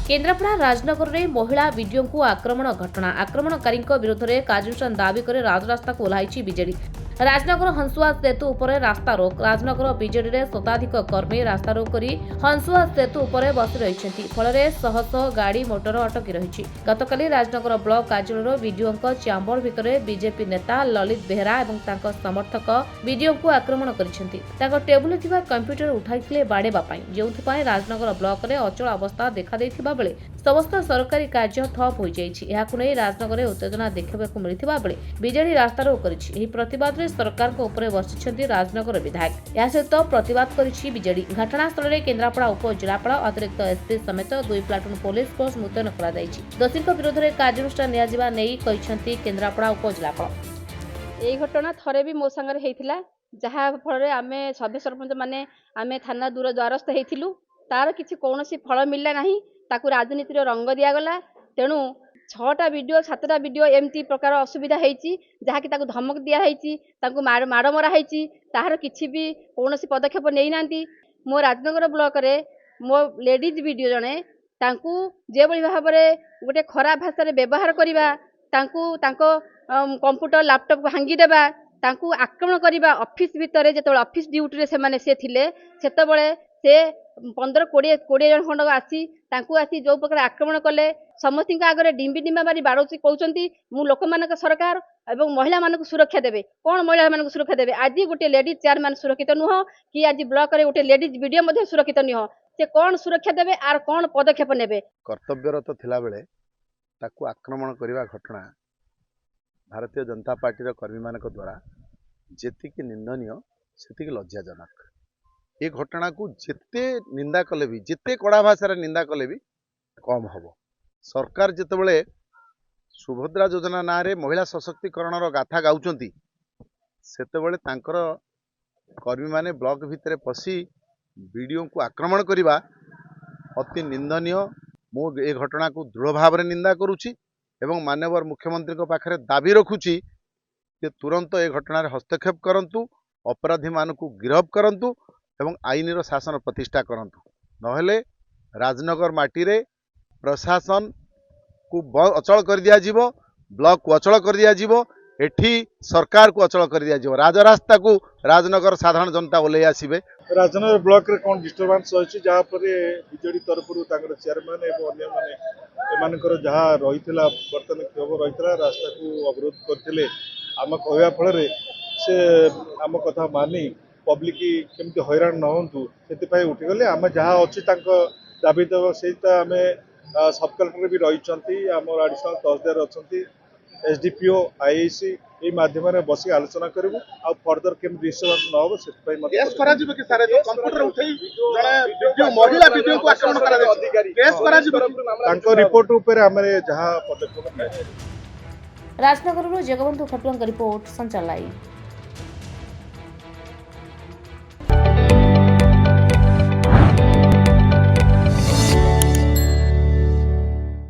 केन्द्रापड़ा राजनगर में महिला वीडियो को आक्रमण घटना आक्रमणकारी विरोध में कार्यानुष्ठान दाबी कर राजरास्ता को ओह्लाई बीजेडी। राजनगर हंसुआ सेतु उपरे रास्ता रोक राजनगर बीजेडी रे शताधिक कर्मी रास्ता रोक करी हंसुआ सेतु उपरे बसी रही फल शह शह गाड़ी मोटर अटकी रही। गतकाली राजनगर ब्लॉक कार्यालय वीडियो चैम्बर भितर बीजेपी नेता ललित बेहरा और समर्थक वीडियो को आक्रमण कर टेबुल कंप्यूटर उठाई बाड़ेवा जो राजनगर ब्लॉक में अचल अवस्था देखा बेले समस्त सरकारी कार्य ठप हो जाए। राजनगर में उत्तेजना देखा मिलता बेले बीजेडी रास्ता रोक कर प्रतिवाद में सरकार को ऊपर बसिछन्ती राजनगर विधायक। या सहित प्रतिवाद करिछि बीजेडी। घटनास्थल में केन्द्रापड़ा उपजिलापाल अतिरिक्त एसपी समेत 2 प्लाटून पुलिस फोर्स मुतयन करा जायछि। दोषी विरोध में कार्यानुष्ठान नियाजिबा नेई कहिछन्ती केन्द्रापड़ा उपजिलापाल। एई घटना थरे भी मो संगे हेइथिला जहा फल आमे सभ्य सरपंच माने आमे थाना दूर द्वारस्थ हेइथिलु तार किछि कोनोसी फल मिलला नाही ताकू राजनीति रंग दिया गला। तेणु 6टा वीडियो 7टा वीडियो एमती प्रकार असुविधा हेइची जहाँकि ताकू धमक दिया हेइची ताकू माड़ मरा हेइची ताहार किछि भी कोनोसी पदक्षेप नेई नांती। मो राजनगर ब्लॉक रे मो लेडीज वीडियो जणे तांकू जे बळी भाबरे गोटे खराब भाषा रे व्यवहार करिबा तांकू तांको कंप्यूटर लैपटॉप भांगी देबा तांकू आक्रमण करिबा ऑफिस भितर जेतबळे ऑफिस ड्यूटी रे सेमाने से थिले सेतबळे से 15-20 जन खंड आसी तांकू आसी जो प्रकार आक्रमण कले समस्त आगे डिंबी डिंबा मारी बाड़ौची कहते मु लोक मान सरकार एवं महिला मानक सुरक्षा देवे कौन महिला मानक सुरक्षा देवे। आज गोटे लेडीज चेयरमैन सुरक्षित नुह कि आज ब्लॉक रे गोटे लेडीज वीडियो मध्य सुरक्षित नुह से कौन सुरक्षा देवे आर कौन पदक्षेप नेबे। कर्तव्यरत थिला बेले ताकू आक्रमण करने घटना भारतीय जनता पार्टी कर्मी मानक द्वारा जेतिकी निंदनीय सेतिकी लज्जाजनक। ये घटना को जिते निंदा कले भी जिते कड़ा भाषा निंदा कले भी कम हम। सरकार जितेबले सुभद्रा योजना ना रे महिला सशक्तिकरण गाथा गाउचंती सेतेबले तांकर कर्मी माने ब्लॉक भितर पसी वीडियो को आक्रमण करने अति निंदनीय। मु ए घटना को दृढ़ भाव में निंदा करुछि एवं माननीय मुख्यमंत्री को पाखरे दाबी रखुछि जे तुरंत ए घटना हस्तक्षेप करंतु अपराधी मानकु गिरफ्त करंतु एवं आईन शासन प्रतिष्ठा करंतु। नहेले राजनगर माटी रे प्रशासन को अचल कर दिया जीवो ब्लॉक को अचल कर दिया जीवो एठी सरकार को अचल कर दिया जीवो राजरास्ता को राजनगर साधारण जनता ओले आसीबे। राजनगर ब्लॉक रे कोन डिस्टर्बेंस होछि जहाँ पर बीजेडी तरफ चेयरमैन एवं अन्य माने एमानकर जहाँ रहीथिला वर्तमान क्षोभ रहीथिला रास्ता को अवरोध करथिले आम कहवा फल से आम कथा मानी पब्लिक केमती हैरान न होंतु से उठीगले आम जहाँ अच्छी दाबी देव से आम सब कलेक्टर भी रही आम एडिशनल तहसीलदार अच्छा एसडीपीओ आईआईसी ये माध्यम बस आलोचना करूँ आ फर्दर केम डिस्टर्बेंस न हो से रिपोर्ट उपर आम जहाँ पदक्षेप। राजनगर जगबंधु खटुआ रिपोर्ट संचार लाइव।